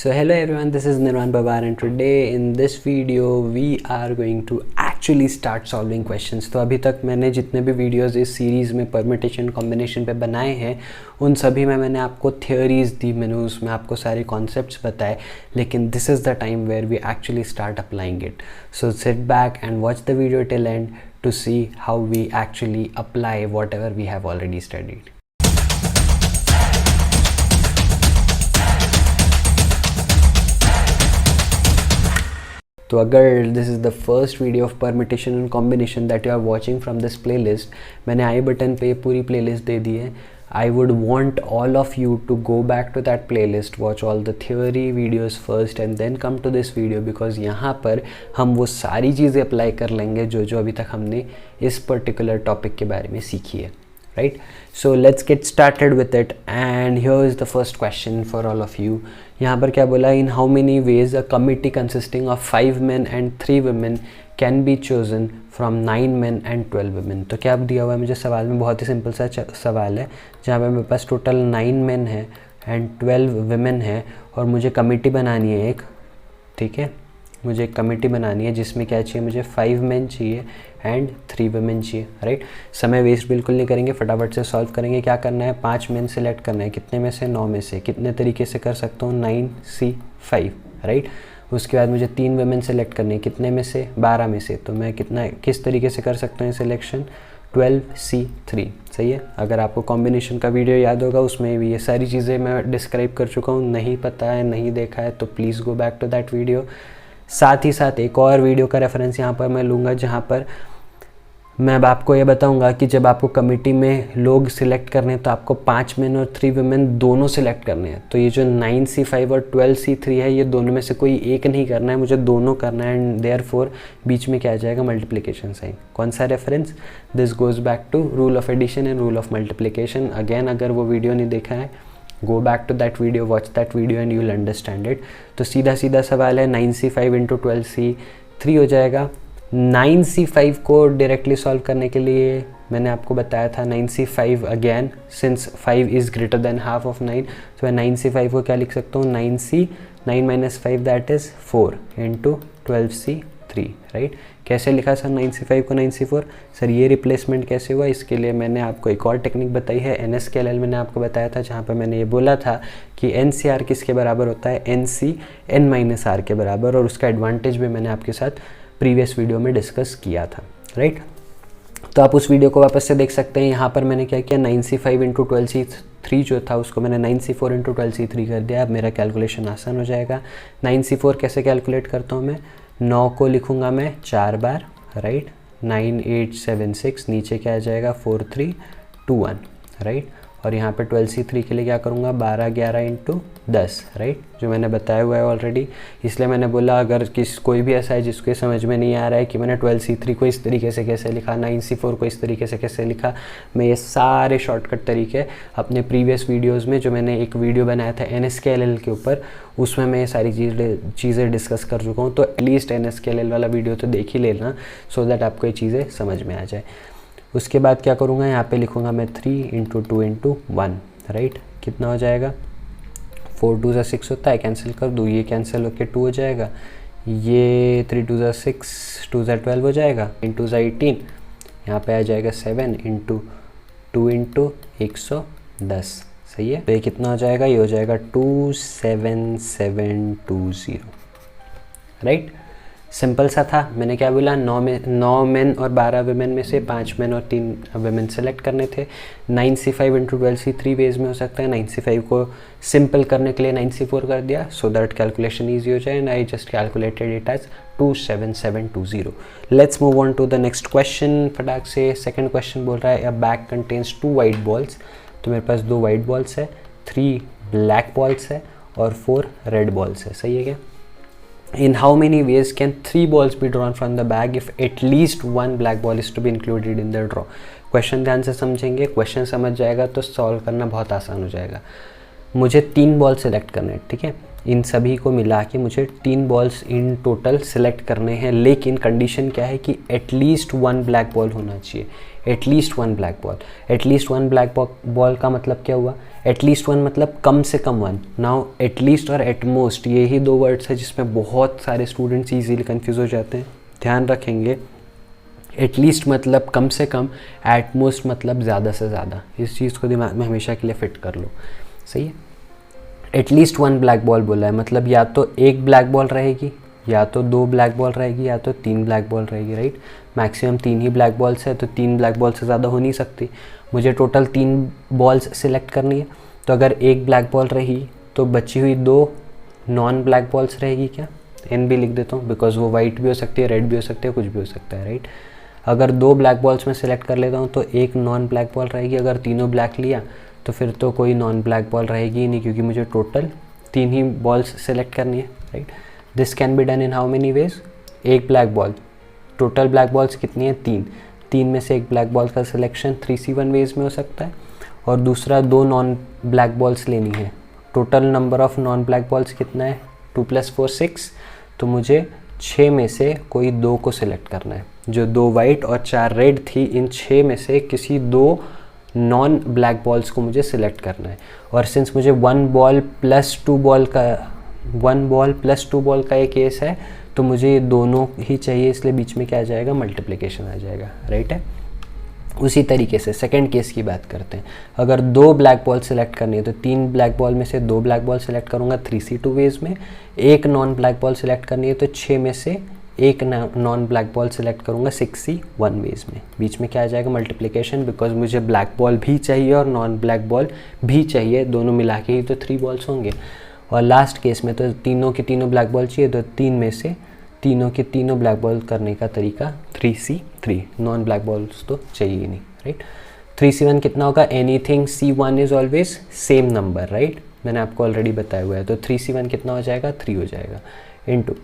So hello everyone, this is Nirwan Babar and today in this video we are going to actually start solving questions. तो अभी तक मैंने जितने भी videos इस सीरीज़ में परम्यूटेशन कॉम्बिनेशन पे बनाए हैं उन सभी में मैंने आपको थियोरीज दी, मैंने उसमें आपको सारे कॉन्सेप्ट्स बताए, लेकिन this is the time where we actually start applying it. So sit back and watch the video till end to see how we actually apply whatever we have already studied. तो अगर this is the first video of permutation and combination that you are watching from this playlist, मैंने I button पे पूरी playlist दे दी है. I would want all of you to go back to that playlist, watch all the theory videos first and then come to this video, because यहाँ पर हम वो सारी चीज़ें अप्लाई कर लेंगे जो अभी तक हमने इस पर्टिकुलर टॉपिक के बारे में सीखी है. Right? So let's get started with it and here is the first question for all of you. यहाँ पर क्या बोला, in how many ways a committee consisting of 5 men and 3 women can be chosen from 9 men and 12 women. तो क्या दिया हुआ है मुझे सवाल में, बहुत ही सिंपल सा सवाल है जहाँ पे मेरे पास टोटल 9 men है एंड 12 women है और मुझे कमिटी बनानी है एक. ठीक है, मुझे एक कमेटी बनानी है जिसमें क्या चाहिए, मुझे 5 men चाहिए एंड 3 women चाहिए. राइट, समय वेस्ट बिल्कुल नहीं करेंगे, फटाफट से सॉल्व करेंगे. क्या करना है, 5 men सेलेक्ट करना है. कितने में से, 9 में से. कितने तरीके से कर सकता हूँ, 9C5. राइट, उसके बाद मुझे 3 women सेलेक्ट करनी है. कितने में से, 12 में से. तो मैं किस तरीके से कर सकता हूँ सिलेक्शन, 12C3. सही है. अगर आपको कॉम्बिनेशन का वीडियो याद होगा उसमें भी ये सारी चीज़ें मैं डिस्क्राइब कर चुका हूँ. नहीं पता है, नहीं देखा है तो please go back to that video. साथ ही साथ एक और वीडियो का रेफरेंस यहाँ पर मैं लूँगा जहाँ पर मैं अब आपको ये बताऊँगा कि जब आपको कमेटी में लोग सिलेक्ट करने हैं तो आपको 5 men और 3 women दोनों सिलेक्ट करने हैं. तो ये जो 9C5 और 12C3 है ये दोनों में से कोई एक नहीं करना है, मुझे दोनों करना है. एंड देयरफॉर बीच में क्या आ जाएगा, मल्टीप्लिकेशन साइन. कौन सा reference, this goes back to rule of addition and rule of multiplication. Again अगर वो वीडियो नहीं देखा है, go back to that video, watch that video and you will understand it. तो सीधा सीधा सवाल है, 9C5 इंटू 12C3 हो जाएगा. 9C5 को डायरेक्टली सॉल्व करने के लिए मैंने आपको बताया था 9C5 again since 5 is greater than half of 9, तो मैं 9C5 को क्या लिख सकता हूँ, 9C 9 minus 5 that is 4 into 12C3. Right, कैसे लिखा सर 9C5 को 9C4? सर ये रिप्लेसमेंट कैसे हुआ, इसके लिए मैंने आपको एक और टेक्निक बताई है, NSKLL मैंने आपको बताया था, जहाँ पर मैंने ये बोला था कि NCR किसके बराबर होता है, NC N माइनस R के बराबर, और उसका एडवांटेज भी मैंने आपके साथ प्रीवियस वीडियो में डिस्कस किया था. राइट, तो आप उस वीडियो को वापस से देख सकते हैं. यहाँ पर मैंने क्या किया, 9C5 इंटू 12C3 जो था उसको मैंने 9C4 इंटू 12C3 कर दिया. अब मेरा कैलकुलेशन आसान हो जाएगा. 9C4 कैसे कैलकुलेट करता हूँ मैं, 9 को लिखूँगा मैं 4 बार. राइट, 9 8 7 6, नीचे क्या आ जाएगा, 4 3 2 1. राइट, और यहाँ पे 12C3 के लिए क्या करूँगा, 12 11 इंटू 10. राइट, जो मैंने बताया हुआ है ऑलरेडी. इसलिए मैंने बोला अगर कोई भी ऐसा है जिसको समझ में नहीं आ रहा है कि मैंने 12C3 को इस तरीके से कैसे लिखा, 9C4 को इस तरीके से कैसे लिखा, मैं ये सारे शॉर्टकट तरीके अपने प्रीवियस वीडियोज़ में, जो मैंने एक वीडियो बनाया था NSKLL के ऊपर, उसमें मैं ये सारी चीज़ें डिस्कस कर चुका हूँ. तो एटलीस्ट NSKLL वाला वीडियो तो देख ही लेना, सो दैट आपको ये चीज़ें समझ में आ जाए. उसके बाद क्या करूँगा, यहाँ पे लिखूँगा मैं 3 इंटू 2 इंटू 1. राइट, कितना हो जाएगा, 4 2 6 होता है, कैंसिल कर दूँ, ये कैंसिल होके 2 हो जाएगा, ये 3 2 6 2 12 हो जाएगा, इंटू 18, यहाँ पे आ जाएगा 7 इंटू 2 इंटू 110. सही है, तो ये कितना हो जाएगा, ये हो जाएगा 27720. राइट, सिंपल सा था. मैंने क्या बोला, 9 men और 12 women में से 5 men और 3 women सेलेक्ट करने थे. 9C5 इंटू 12C3 वेज में हो सकता है. 9C5 को सिंपल करने के लिए 9C4 कर दिया सो दैट कैलकुलेशन ईजी हो जाए, and I just calculated it as 27720. Let's move on to the next question. फटाक से सेकेंड क्वेश्चन बोल रहा है, a bag contains 2 white balls. तो मेरे पास 2 वाइट बॉल्स है, 3 ब्लैक बॉल्स है और 4 रेड बॉल्स है. सही है क्या? In how many ways can 3 balls be drawn from the bag if at least 1 black ball is to be included in the draw? Question ध्यान से समझेंगे, क्वेश्चन समझ जाएगा तो सॉल्व करना बहुत आसान हो जाएगा. मुझे 3 बॉल सेलेक्ट करने हैं. ठीक है, इन सभी को मिला के मुझे 3 बॉल्स इन टोटल सिलेक्ट करने हैं, लेकिन कंडीशन क्या है कि एटलीस्ट 1 ब्लैक बॉल होना चाहिए, at least 1 black ball. At least 1 black ball का मतलब क्या हुआ, एटलीस्ट 1 मतलब कम से कम 1। नाउ एटलीस्ट और एटमोस्ट ये ही 2 वर्ड्स है जिसमें बहुत सारे स्टूडेंट्स ईजीली कंफ्यूज हो जाते हैं, ध्यान रखेंगे। एटलीस्ट मतलब कम से कम, एटमोस्ट मतलब ज़्यादा से ज़्यादा। इस चीज़ को दिमाग में हमेशा के लिए फिट कर लो, सही है। एटलीस्ट 1 ब्लैक बॉल बोला है, मतलब या तो 1 ब्लैक बॉल रहेगी, या तो 2 ब्लैक बॉल रहेगी, या तो 3 ब्लैक बॉल रहेगी, राइट। मैक्सिमम 3 ही ब्लैक बॉल्स है, तो 3 ब्लैक बॉल से ज़्यादा हो नहीं सकती। मुझे टोटल 3 बॉल्स सिलेक्ट करनी है, तो अगर 1 ब्लैक बॉल रही तो बची हुई 2 नॉन ब्लैक बॉल्स रहेगी क्या, एन भी लिख देता हूँ, बिकॉज वो वाइट भी हो सकती है, रेड भी हो सकती है, कुछ भी हो सकता है, राइट। अगर 2 ब्लैक बॉल्स में सिलेक्ट कर लेता हूँ तो 1 नॉन ब्लैक बॉल रहेगी। अगर तीनों ब्लैक लिया तो फिर तो कोई नॉन ब्लैक बॉल रहेगी ही नहीं, क्योंकि मुझे टोटल 3 ही बॉल्स सेलेक्ट करनी है, right. This can be done in how many veg, 1 black ball, total black balls कितनी है 3 में से 1 ब्लैक बॉल का सिलेक्शन 3C1 वेज में हो सकता है। और दूसरा 2 नॉन ब्लैक बॉल्स लेनी है, total number of non black balls कितना है 2 + 4 6, तो मुझे 6 में से कोई 2 को सिलेक्ट करना है। जो 2 वाइट और 4 रेड थी, इन 6 में से किसी 2 नॉन ब्लैक बॉल्स को मुझे सिलेक्ट करना है। और सिंस मुझे 1 बॉल + 2 बॉल का एक केस है, तो मुझे ये दोनों ही चाहिए, इसलिए बीच में क्या आ जाएगा, मल्टीप्लिकेशन आ जाएगा, राइट है। उसी तरीके से सेकंड केस की बात करते हैं। अगर 2 ब्लैक बॉल सेलेक्ट करनी है तो 3 ब्लैक बॉल में से 2 ब्लैक बॉल सेलेक्ट करूँगा 3C2 वेज में। 1 नॉन ब्लैक बॉल सेलेक्ट करनी है तो 6 में से 1 नॉन ब्लैक बॉल सेलेक्ट करूँगा 6C1 वेज में। बीच में क्या आ जाएगा, मल्टीप्लिकेशन, बिकॉज मुझे ब्लैक बॉल भी चाहिए और नॉन ब्लैक बॉल भी चाहिए, दोनों मिला के ही तो 3 बॉल्स होंगे। और लास्ट केस में तो तीनों के तीनों ब्लैक बॉल चाहिए, तो 3 में से तीनों के तीनों ब्लैक बॉल करने का तरीका 3C3, नॉन ब्लैक बॉल्स तो चाहिए ही नहीं, राइट। 3C1 कितना होगा, anything C1 is always same number, right, मैंने आपको ऑलरेडी बताया हुआ है। तो 3C1 कितना हो जाएगा, 3 हो जाएगा, इंटू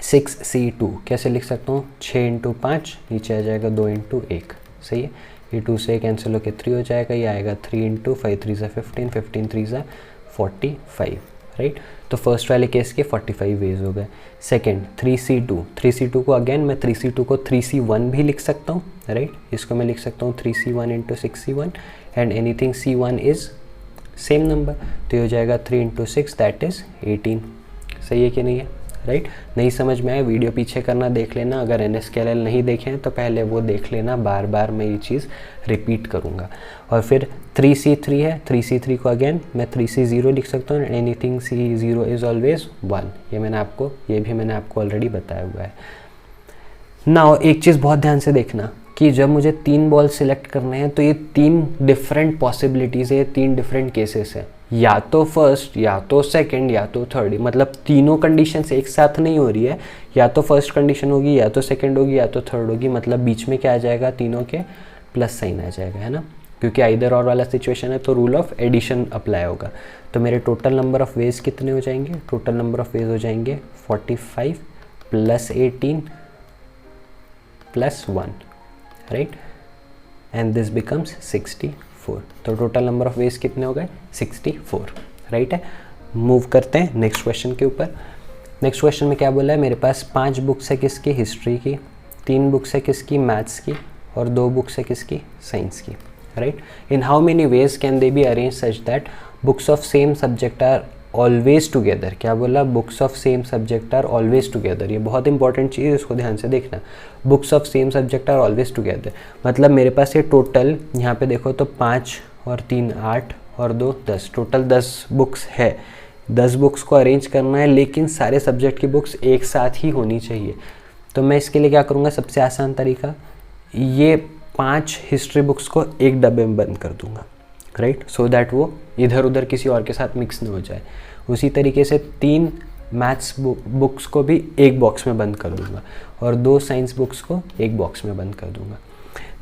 6C2 कैसे लिख सकता हूँ, 6 × 5, नीचे आ जाएगा 2 × 1, सही है। ये 2 से कैंसिल होकर 3 हो जाएगा, ये आएगा 3 × 5 3 = 15, 15 3 = 45, राइट। तो फर्स्ट वाले केस के 45 वेज हो गए। सेकेंड 3C2 को अगेन मैं 3C2 को 3C1 भी लिख सकता हूँ, राइट। इसको मैं लिख सकता हूँ 3C1 × 6C1 and anything C1 is same number, तो ये हो जाएगा 3 × 6 दैट इज़ 18, सही है कि नहीं है, राइट। नहीं समझ में आए वीडियो पीछे करना देख लेना, अगर NSQL नहीं देखे हैं तो पहले वो देख लेना, बार बार मैं ये चीज़ रिपीट करूँगा। और फिर 3C3 है, 3C3 को अगेन मैं 3C0 लिख सकता हूँ, एनीथिंग C0 इज़ ऑलवेज 1, ये भी मैंने आपको ऑलरेडी बताया हुआ है। नाउ एक चीज़ बहुत ध्यान से देखना कि जब मुझे 3 बॉल सिलेक्ट करने हैं तो ये 3 डिफरेंट पॉसिबिलिटीज़ है, 3 डिफरेंट केसेस है, या तो फर्स्ट, या तो सेकंड, या तो थर्ड, मतलब तीनों कंडीशंस एक साथ नहीं हो रही है, या तो फर्स्ट कंडीशन होगी, या तो सेकंड होगी, या तो थर्ड होगी, मतलब बीच में क्या आ जाएगा, तीनों के प्लस साइन आ जाएगा, है ना, क्योंकि आइदर और वाला सिचुएशन है तो रूल ऑफ एडिशन अप्लाई होगा। तो मेरे टोटल नंबर ऑफ वेज कितने हो जाएंगे, टोटल नंबर ऑफ वेज हो जाएंगे 45 + 18 + 1, राइट, एंड दिस बिकम्स 64। तो टोटल नंबर ऑफ वेज कितने हो गए, 64, राइट है। मूव करते हैं नेक्स्ट क्वेश्चन के ऊपर। नेक्स्ट क्वेश्चन में क्या बोला है, मेरे पास 5 बुक्स है किसकी, हिस्ट्री की, 3 बुक्स है किसकी, मैथ्स की, और 2 बुक्स है किसकी, साइंस की, right. In how many ways can they be arrange such that books of same subject are always together. क्या बोला, books of same subject are always together, ये बहुत इंपॉर्टेंट चीज़ है, इसको ध्यान से देखना। Books of same subject are always together मतलब मेरे पास ये टोटल यहाँ पे देखो तो 5 और 3 8 और 2 10, टोटल 10 बुक्स है। 10 बुक्स को अरेंज करना है, लेकिन सारे सब्जेक्ट की बुक्स एक साथ ही होनी चाहिए। तो मैं इसके लिए क्या करूँगा, सबसे आसान तरीका, ये 5 हिस्ट्री बुक्स को एक डब्बे में बंद कर दूंगा, राइट, सो दैट वो इधर उधर किसी और के साथ मिक्स न हो जाए। उसी तरीके से 3 मैथ्स बुक्स को भी एक बॉक्स में बंद कर दूंगा, और 2 साइंस बुक्स को एक बॉक्स में बंद कर दूंगा।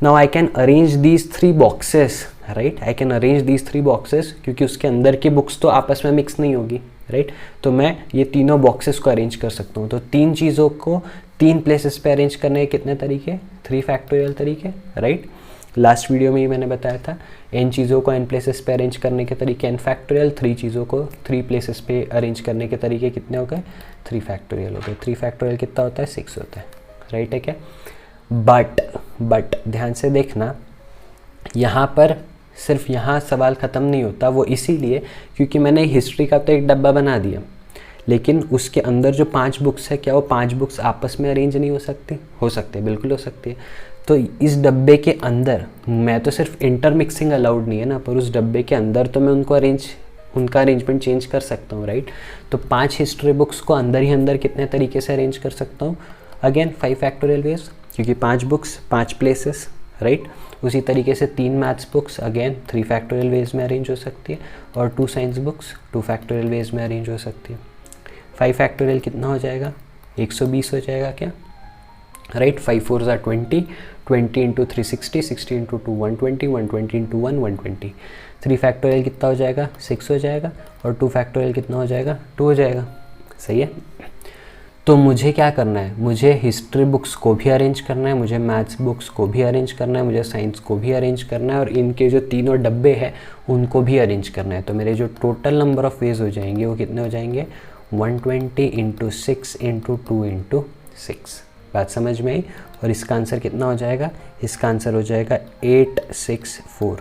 Now I can arrange these 3 boxes, right, I can arrange these 3 boxes, क्योंकि उसके अंदर की बुक्स तो आपस में मिक्स नहीं होगी, राइट। तो मैं ये तीनों बॉक्सेस को अरेंज कर सकता हूँ। तो 3 चीज़ों को 3 प्लेसेस पे अरेंज करने के कितने तरीके, 3 फैक्टोरियल तरीके, राइट। लास्ट वीडियो में ही मैंने बताया था n चीज़ों को n प्लेसेस पे अरेंज करने के तरीके n फैक्टोरियल, 3 चीज़ों को 3 प्लेसेस पे अरेंज करने के तरीके कितने हो गए, 3 फैक्टोरियल हो गए। 3 फैक्टोरियल कितना होता है, 6 होता है, राइट है क्या। बट ध्यान से देखना, यहाँ पर सिर्फ यहाँ सवाल ख़त्म नहीं होता, वो इसीलिए क्योंकि मैंने हिस्ट्री का तो एक डब्बा बना दिया, लेकिन उसके अंदर जो 5 बुक्स है, क्या वो 5 बुक्स आपस में अरेंज नहीं हो सकती? हो सकते हैं, बिल्कुल हो सकती है। तो इस डब्बे के अंदर मैं तो सिर्फ इंटरमिक्सिंग अलाउड नहीं है ना, पर उस डब्बे के अंदर तो मैं उनका अरेंजमेंट चेंज कर सकता हूँ, राइट। तो 5 हिस्ट्री बुक्स को अंदर ही अंदर कितने तरीके से अरेंज कर सकता हूँ, अगेन 5 फैक्टोरियल वेज, क्योंकि 5 बुक्स 5 प्लेसेस, राइट। उसी तरीके से 3 maths books again 3 factorial veg में अरेंज हो सकती है, और 2 साइंस बुक्स 2 फैक्टोरियल वेज में अरेंज हो सकती है। 5 फैक्टोरियल कितना हो जाएगा, 120 हो जाएगा क्या, राइट। 5 4 ज़ा 20, 20 इंटू 360, 60 इंटू 2 120, 120 इंटू 1 120। 3 फैक्टोरियल कितना हो जाएगा, 6 हो जाएगा, और 2 फैक्टोरियल कितना हो जाएगा, 2 हो जाएगा, सही है। तो मुझे क्या करना है, मुझे हिस्ट्री बुक्स को भी अरेंज करना है, मुझे मैथ्स बुक्स को भी अरेंज करना है, मुझे साइंस को भी अरेंज करना है, और इनके जो तीनों डब्बे हैं उनको भी अरेंज करना है। तो मेरे जो टोटल नंबर ऑफ वेज हो जाएंगे वो कितने हो जाएंगे, 120 इंटू 6 इंटू 2 इंटू 6। बात समझ में आई। और इसका आंसर कितना हो जाएगा, इसका आंसर हो जाएगा 8640।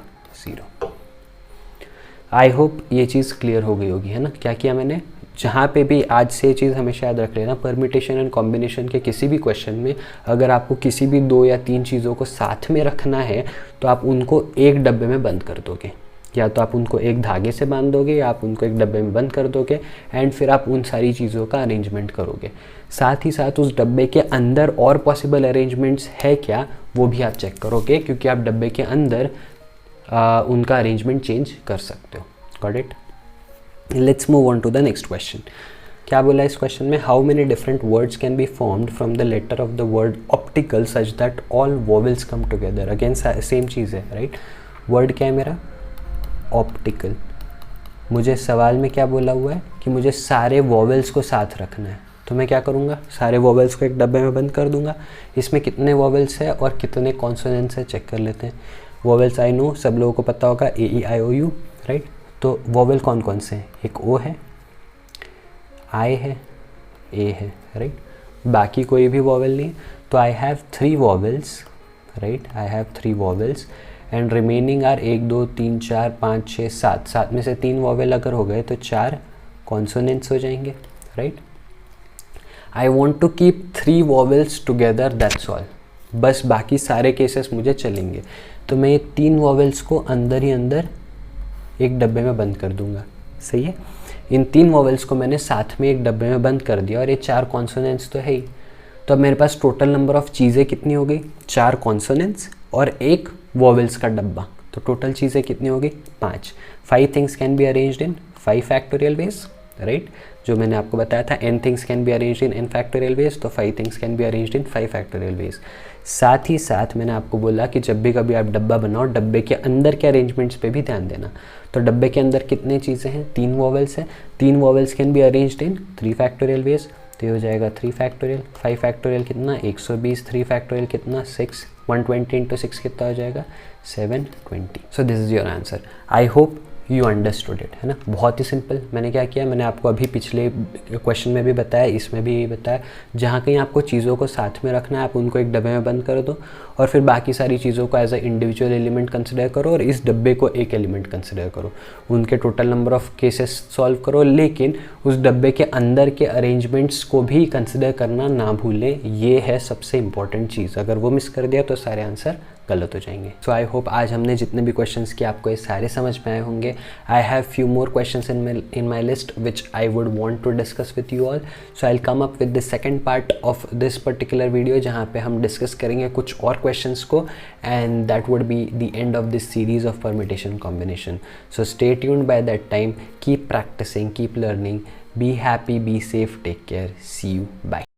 आई होप ये चीज़ क्लियर हो गई होगी, है ना। क्या किया मैंने, जहाँ पे भी आज से ये चीज़ हमेशा याद रख लेना, परमिटेशन एंड कॉम्बिनेशन के किसी भी क्वेश्चन में अगर आपको किसी भी 2 या 3 चीज़ों को साथ में रखना है तो आप उनको एक डब्बे में बंद कर दोगे, या तो आप उनको एक धागे से बांध दोगे, या आप उनको एक डब्बे में बंद कर दोगे, एंड फिर आप उन सारी चीज़ों का अरेंजमेंट करोगे। साथ ही साथ उस डब्बे के अंदर और पॉसिबल अरेंजमेंट्स है क्या, वो भी आप चेक करोगे, क्योंकि आप डब्बे के अंदर उनका अरेंजमेंट चेंज कर सकते हो। Got it. Let's move on to the next question. क्या बोला इस क्वेश्चन में, how many different words can be formed from the letter of the word optical such that all vowels come together. Again same चीज़ है, right. Word क्या है मेरा, optical. मुझे सवाल में क्या बोला हुआ है कि मुझे सारे वोवेल्स को साथ रखना है, तो मैं क्या करूँगा, सारे वोवेल्स को एक डब्बे में बंद कर दूंगा। इसमें कितने वोवेल्स है और कितने कॉन्सोनेंट्स है चेक कर लेते हैं। वोवेल्स आई नो सब लोगों को पता होगा, AEIOU, राइट। तो वोवेल कौन कौन से हैं, एक O है, I है, A है, राइट। बाकी कोई भी वोवेल नहीं। तो I have 3 vowels, right, I have 3 vowels, and remaining are 1 2 3 4 5 6 7। 7 में से 3 वोवेल अगर हो गए तो 4 कॉन्सोनेंट्स हो जाएंगे, right. I want to keep 3 vowels together, that's all. बस बाकी सारे केसेस मुझे चलेंगे। तो मैं ये 3 वोवेल्स को अंदर ही अंदर एक डब्बे में बंद कर दूंगा, सही है। इन 3 वोवेल्स को मैंने साथ में एक डब्बे में बंद कर दिया, और ये 4 कॉन्सोनेंट्स तो है ही। तो अब मेरे पास टोटल नंबर ऑफ चीज़ें कितनी हो गई, 4 कॉन्सोनेंट्स और एक वोवेल्स का डब्बा। तो टोटल चीज़ें कितनी हो गई, 5। 5 things can be arranged in 5 factorial veg, right. जो मैंने आपको बताया था n things can be arranged in n factorial veg, तो 5 things can be arranged in 5 factorial veg. साथ ही साथ मैंने आपको बोला कि जब भी कभी आप डब्बा बनाओ, डब्बे के अंदर के अरेंजमेंट्स पे भी ध्यान देना। तो डब्बे के अंदर कितने चीज़ें हैं, 3 वोवेल्स हैं। 3 vowels can be arranged in 3 factorial veg, तो ये हो जाएगा 3 फैक्टोरियल। 5 फैक्टोरियल कितना, 120। 3 फैक्टोरियल कितना, 6। 120 इंटू 6 कितना हो जाएगा, 720। So this is your answer. I hope you understood it, है ना। बहुत ही सिंपल। मैंने क्या किया, मैंने आपको अभी पिछले क्वेश्चन में भी बताया, इसमें भी यही बताया, जहाँ कहीं आपको चीज़ों को साथ में रखना है आप उनको एक डब्बे में बंद कर दो, और फिर बाकी सारी चीज़ों को as a individual element consider करो, और इस डब्बे को एक एलिमेंट कंसिडर करो। उनके total number of cases solve करो, लेकिन उस डब्बे के अंदर के अरेंजमेंट्स को भी कंसिडर करना ना भूलें। ये है सबसे इंपॉर्टेंट चीज़। अगर वो मिस कर दिया तो सारे आंसर गलत हो जाएंगे। सो आई होप आज हमने जितने भी क्वेश्चंस किए आपको ये सारे समझ में आए होंगे। I have few more questions in my list which I would want to discuss with you all. So I will come up with the second part of this particular video, जहाँ पे हम डिस्कस करेंगे कुछ और questions को, and that would be the end of this series of permutation combination. So stay tuned by that time, keep practising, keep learning, be happy, be safe, take care, see you, bye.